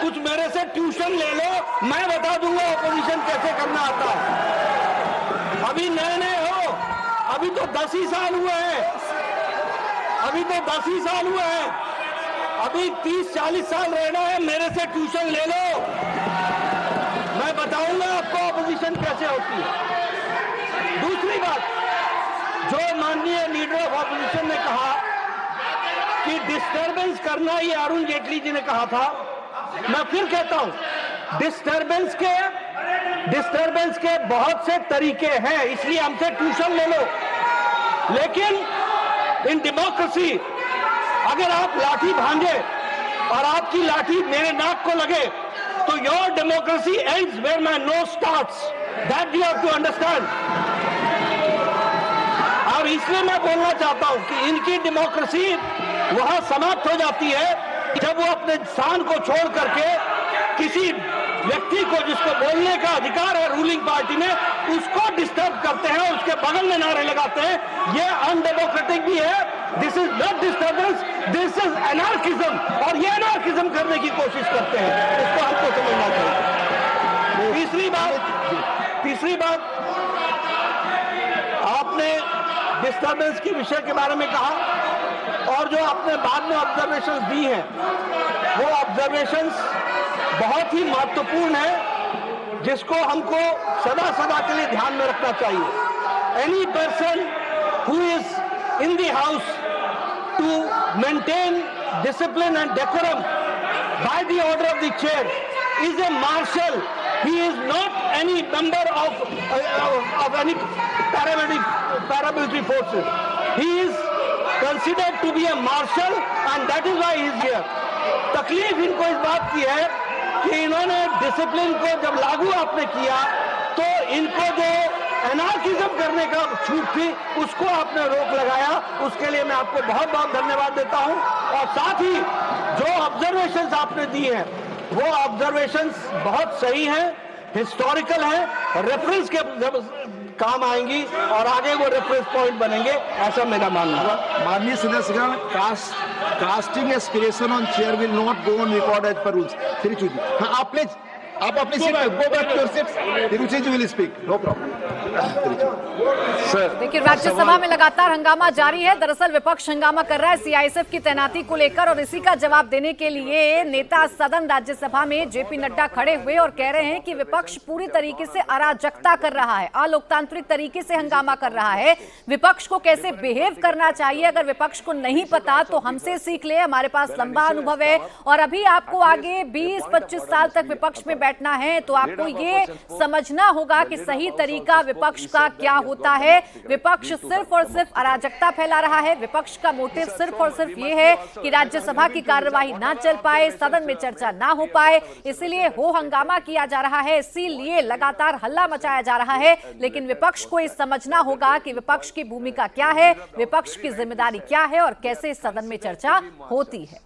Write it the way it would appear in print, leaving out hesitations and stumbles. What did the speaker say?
कुछ मेरे से ट्यूशन ले लो, मैं बता दूंगा ऑपोजिशन कैसे करना आता है। अभी नए नए हो, अभी तो 10 ही साल हुए हैं, अभी 30-40 साल रहना है, मेरे से ट्यूशन ले लो, मैं बताऊंगा आपको ऑपोजिशन कैसे होती है। दूसरी बात, जो माननीय लीडर ऑफ ऑपोजिशन ने कहा कि डिस्टर्बेंस करना, ये अरुण जेटली जी ने कहा था, मैं फिर कहता हूं डिस्टर्बेंस के बहुत से तरीके हैं, इसलिए हमसे ट्यूशन ले लो। लेकिन इन डेमोक्रेसी अगर आप लाठी भांजे और आपकी लाठी मेरे नाक को लगे तो your democracy ends where my nose starts, that you have to understand. और इसलिए मैं बोलना चाहता हूं कि इनकी डेमोक्रेसी वहां समाप्त हो जाती है जब वो अपने स्थान को छोड़ करके किसी व्यक्ति को, जिसको बोलने का अधिकार है रूलिंग पार्टी में, उसको डिस्टर्ब करते हैं, उसके बगल में नारे लगाते हैं। ये अनडेमोक्रेटिक भी है। This is not disturbance, this is anarchism, और ये एनार्किज्म करने की कोशिश करते हैं, इसको हमको समझना चाहिए। तीसरी बात, आपने डिस्टर्बेंस के विषय के बारे में कहा, और जो आपने बाद में ऑब्जर्वेशंस दी हैं, वो ऑब्जर्वेशंस बहुत ही महत्वपूर्ण है, जिसको हमको सदा के लिए ध्यान में रखना चाहिए। Any person who is in the house to maintain discipline and decorum by the order of the chair is a marshal. He is not any member of any paramilitary forces. He is considered to be a marshal and that is why he is here. तकलीफ इनको इस बात की है कि इन्होंने discipline को जब लागू आपने किया तो इनको जो एनार्किज्म करने का छूट थी उसको आपने रोक लगाया। उसके लिए मैं आपको बहुत बहुत धन्यवाद देता हूं। और साथ ही जो ऑब्जर्वेशंस आपने दी हैं वो ऑब्जर्वेशंस बहुत सही हैं, हिस्टोरिकल हैं, रेफरेंस के काम आएंगी और आगे वो रेफरेंस पॉइंट बनेंगे, ऐसा मेरा मानना है। माननीय सदस्य casting aspiration on chair will not go on record as per rules. Tiruchi ji, हाँ आप अपनी सीट पे go back to your seat. Tiruchi ji will speak, no problem. देखिए, राज्यसभा में लगातार हंगामा जारी है। दरअसल विपक्ष हंगामा कर रहा है सीआईएसएफ की तैनाती को लेकर, और इसी का जवाब देने के लिए नेता सदन राज्यसभा में जेपी नड्डा खड़े हुए और कह रहे हैं कि विपक्ष पूरी तरीके से अराजकता कर रहा है, अलोकतांत्रिक तरीके से हंगामा कर रहा है। विपक्ष को कैसे बिहेव करना चाहिए, अगर विपक्ष को नहीं पता तो हमसे सीख ले, हमारे पास लंबा अनुभव है। और अभी आपको आगे 20-25 साल तक विपक्ष में बैठना है तो आपको ये समझना होगा कि सही तरीका विपक्ष का क्या होता है। विपक्ष सिर्फ और सिर्फ अराजकता फैला रहा है। विपक्ष का मोटिव सिर्फ और सिर्फ ये है कि राज्यसभा की कार्यवाही ना चल पाए, सदन में चर्चा ना हो पाए, इसीलिए हो हंगामा किया जा रहा है, इसीलिए लगातार हल्ला मचाया जा रहा है। लेकिन विपक्ष को ये समझना होगा कि विपक्ष की भूमिका क्या है, विपक्ष की जिम्मेदारी क्या है और कैसे सदन में चर्चा होती है।